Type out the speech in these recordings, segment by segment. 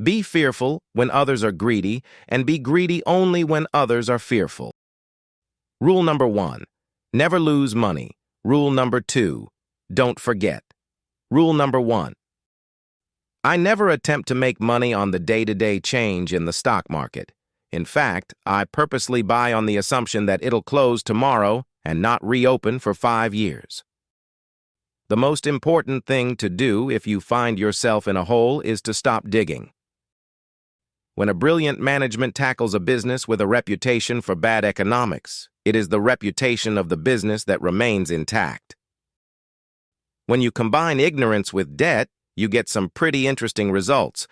Be fearful when others are greedy, and be greedy only when others are fearful. Rule number 1, never lose money. Rule number 2, don't forget. Rule number 1, I never attempt to make money on the day-to-day change in the stock market. In fact, I purposely buy on the assumption that it'll close tomorrow and not reopen for 5 years. The most important thing to do if you find yourself in a hole is to stop digging. When a brilliant management tackles a business with a reputation for bad economics, it is the reputation of the business that remains intact. When you combine ignorance with debt, you get some pretty interesting results.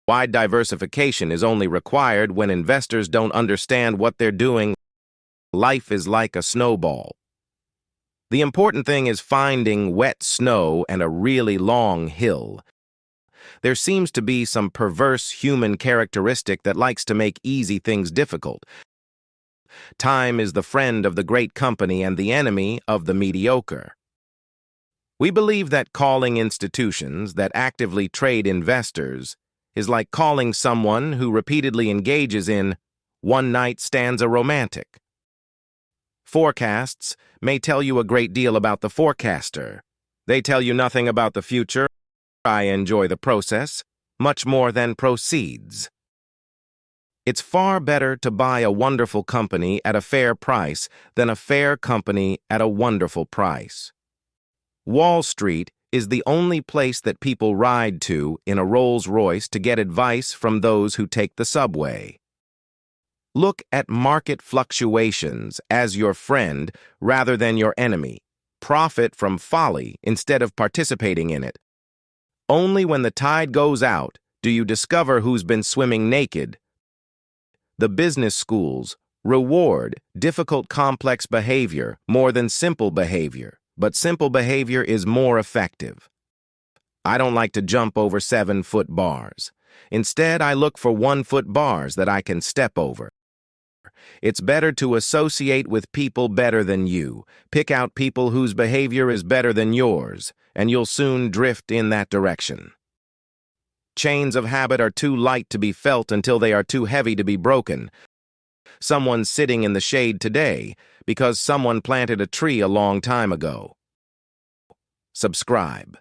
Wide diversification is only required when investors don't understand what they're doing. Life is like a snowball. The important thing is finding wet snow and a really long hill. There seems to be some perverse human characteristic that likes to make easy things difficult. Time is the friend of the great company and the enemy of the mediocre. We believe that calling institutions that actively trade investors is like calling someone who repeatedly engages in one-night stanza romantic. Forecasts may tell you a great deal about the forecaster. They tell you nothing about the future. I enjoy the process much more than proceeds. It's far better to buy a wonderful company at a fair price than a fair company at a wonderful price. Wall Street is the only place that people ride to in a Rolls-Royce to get advice from those who take the subway. Look at market fluctuations as your friend rather than your enemy. Profit from folly instead of participating in it. Only when the tide goes out do you discover who's been swimming naked. The business schools reward difficult, complex behavior more than simple behavior, but simple behavior is more effective. I don't like to jump over 7-foot bars. Instead, I look for 1-foot bars that I can step over. It's better to associate with people better than you. Pick out people whose behavior is better than yours, and you'll soon drift in that direction. Chains of habit are too light to be felt until they are too heavy to be broken. Someone's sitting in the shade today because someone planted a tree a long time ago. Subscribe.